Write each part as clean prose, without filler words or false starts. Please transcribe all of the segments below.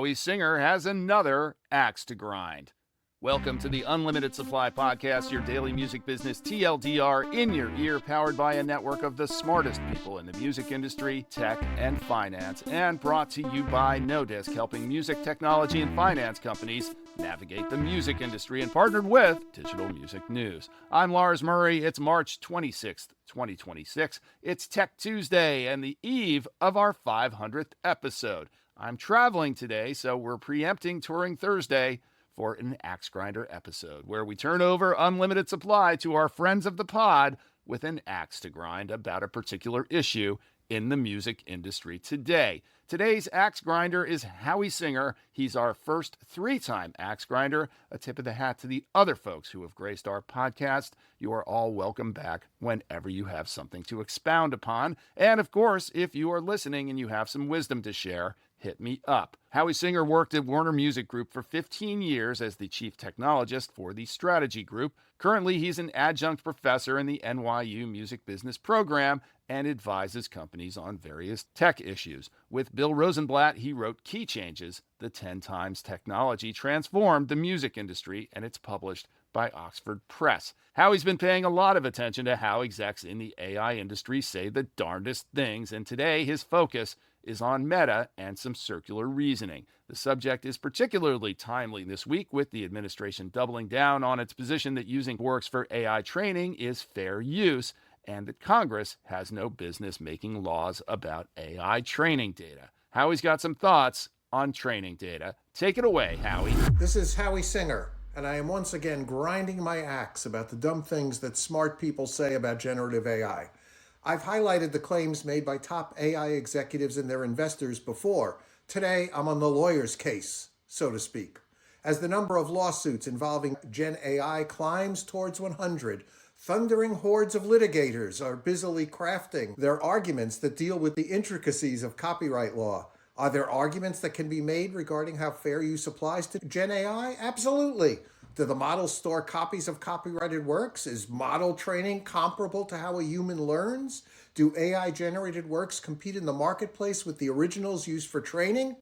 Howie Singer has another axe to grind. Welcome to the Unlimited Supply Podcast, your daily music business TLDR in your ear, powered by a network of the smartest people in the music industry, tech, and finance, and brought to you by NoDisk, helping music technology and finance companies navigate the music industry, and partnered with Digital Music News. I'm Lars Murray. It's March 26th, 2026. It's Tech Tuesday and the eve of our 500th episode. I'm traveling today, so we're preempting Touring Thursday for an Axe Grinder episode, where we turn over unlimited supply to our friends of the pod with an axe to grind about a particular issue in the music industry today. Today's Axe Grinder is Howie Singer. He's our first three-time Axe Grinder. A tip of the hat to the other folks who have graced our podcast. You are all welcome back whenever you have something to expound upon. And of course, if you are listening and you have some wisdom to share, hit me up. Howie Singer worked at Warner Music Group for 15 years as the chief technologist for the strategy group. Currently, he's an adjunct professor in the NYU Music Business Program and advises companies on various tech issues. With Bill Rosenblatt, he wrote Key Changes, the 10 Times Technology Transformed the Music Industry, and it's published by Oxford Press. Howie's been paying a lot of attention to how execs in the AI industry say the darndest things, and today his focus is on meta and some circular reasoning. The subject is particularly timely this week, with the administration doubling down on its position that using works for AI training is fair use, and that Congress has no business making laws about AI training data. Howie's got some thoughts on training data. Take it away, Howie. This is Howie Singer, and I am once again grinding my axe about the dumb things that smart people say about generative AI. I've highlighted the claims made by top AI executives and their investors before. Today, I'm on the lawyer's case, so to speak. As the number of lawsuits involving Gen AI climbs towards 100, thundering hordes of litigators are busily crafting their arguments that deal with the intricacies of copyright law. Are there arguments that can be made regarding how fair use applies to Gen AI? Absolutely. Do the models store copies of copyrighted works? Is model training comparable to how a human learns? Do AI-generated works compete in the marketplace with the originals used for training?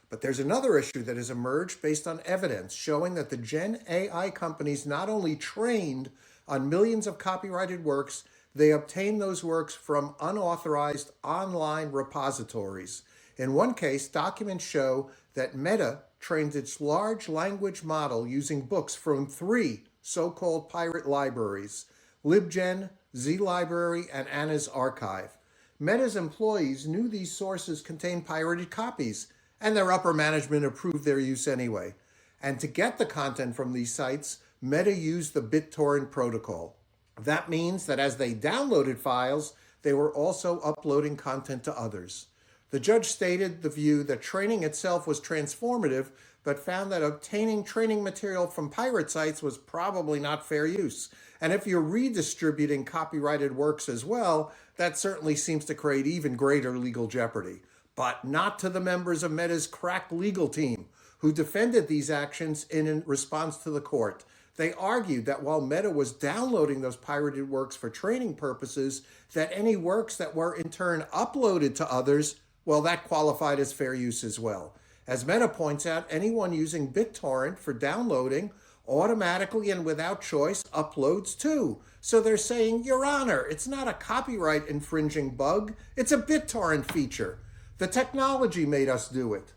But there's another issue that has emerged based on evidence showing that the Gen AI companies not only trained on millions of copyrighted works, they obtained those works from unauthorized online repositories. In one case, documents show that Meta trained its large language model using books from 3 so-called pirate libraries: LibGen, ZLibrary, and Anna's Archive. Meta's employees knew these sources contained pirated copies, and their upper management approved their use anyway. And to get the content from these sites, Meta used the Bittorrent protocol. That means that as they downloaded files, they were also uploading content to others. The judge stated the view that training itself was transformative, but found that obtaining training material from pirate sites was probably not fair use. And if you're redistributing copyrighted works as well, that certainly seems to create even greater legal jeopardy. But not to the members of Meta's crack legal team, who defended these actions in response to the court. They argued that while Meta was downloading those pirated works for training purposes, that any works that were in turn uploaded to others, well, that qualified as fair use as well. As Meta points out, anyone using BitTorrent for downloading automatically and without choice uploads too. So they're saying, Your Honor, it's not a copyright infringing bug, it's a BitTorrent feature. The technology made us do it.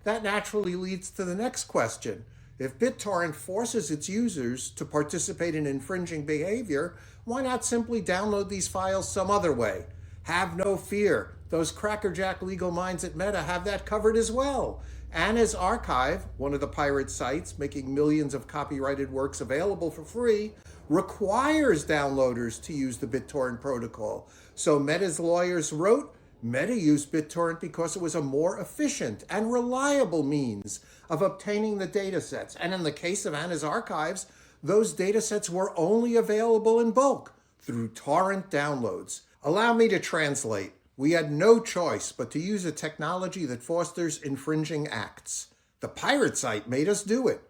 That naturally leads to the next question. If BitTorrent forces its users to participate in infringing behavior, why not simply download these files some other way? Have no fear. Those crackerjack legal minds at Meta have that covered as well. Anna's Archive, one of the pirate sites making millions of copyrighted works available for free, requires downloaders to use the BitTorrent protocol. So Meta's lawyers wrote, Meta used BitTorrent because it was a more efficient and reliable means of obtaining the datasets. And in the case of Anna's Archives, those datasets were only available in bulk through torrent downloads. Allow me to translate. We had no choice but to use a technology that fosters infringing acts. The pirate site made us do it.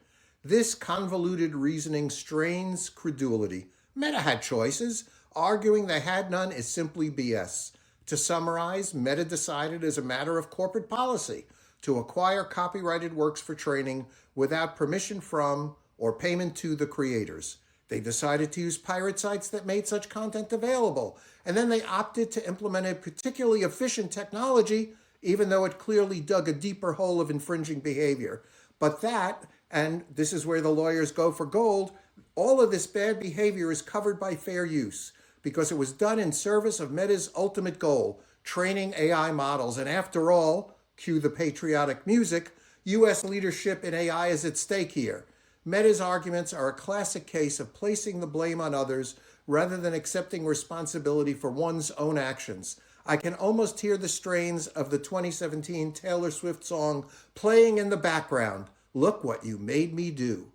This convoluted reasoning strains credulity. Meta had choices. Arguing they had none is simply BS. To summarize, Meta decided as a matter of corporate policy to acquire copyrighted works for training without permission from or payment to the creators. They decided to use pirate sites that made such content available, and then they opted to implement a particularly efficient technology, even though it clearly dug a deeper hole of infringing behavior. But that, and this is where the lawyers go for gold, all of this bad behavior is covered by fair use because it was done in service of Meta's ultimate goal, training AI models. And after all, cue the patriotic music, U.S. leadership in AI is at stake here. Meta's arguments are a classic case of placing the blame on others rather than accepting responsibility for one's own actions. I can almost hear the strains of the 2017 Taylor Swift song playing in the background. Look what you made me do.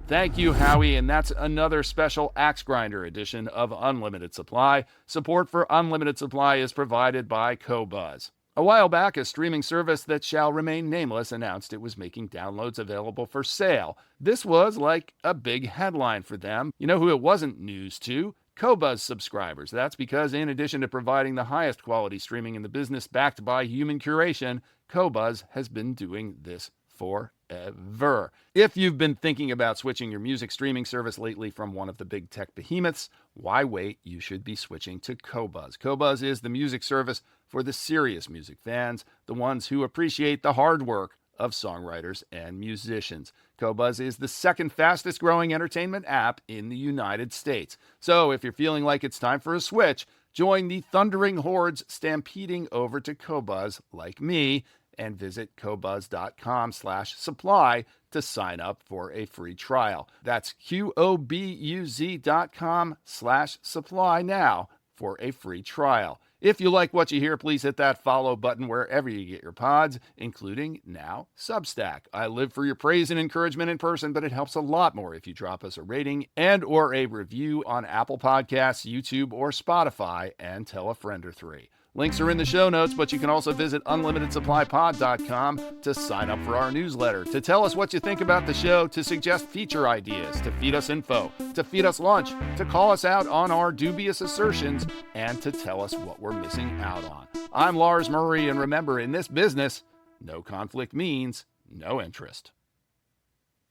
Thank you, Howie, and that's another special Axe Grinder edition of Unlimited Supply. Support for Unlimited Supply is provided by Qobuz. A while back, a streaming service that shall remain nameless announced it was making downloads available for sale. This was like a big headline for them. You know who it wasn't news to? Qobuz subscribers. That's because in addition to providing the highest quality streaming in the business backed by human curation, Qobuz has been doing this forever. If you've been thinking about switching your music streaming service lately from one of the big tech behemoths, why wait? You should be switching to Qobuz. Qobuz is the music service for the serious music fans, the ones who appreciate the hard work of songwriters and musicians. Qobuz is the second fastest growing entertainment app in the United States. So if you're feeling like it's time for a switch, join the thundering hordes stampeding over to Qobuz like me and visit Qobuz.com/supply to sign up for a free trial. That's Qobuz.com/supply now for a free trial. If you like what you hear, please hit that follow button wherever you get your pods, including now Substack. I live for your praise and encouragement in person, but it helps a lot more if you drop us a rating and or a review on Apple Podcasts, YouTube, or Spotify, and tell a friend or three. Links are in the show notes, but you can also visit unlimitedsupplypod.com to sign up for our newsletter, to tell us what you think about the show, to suggest feature ideas, to feed us info, to feed us lunch, to call us out on our dubious assertions, and to tell us what we're missing out on. I'm Lars Murray, and remember, in this business, no conflict means no interest.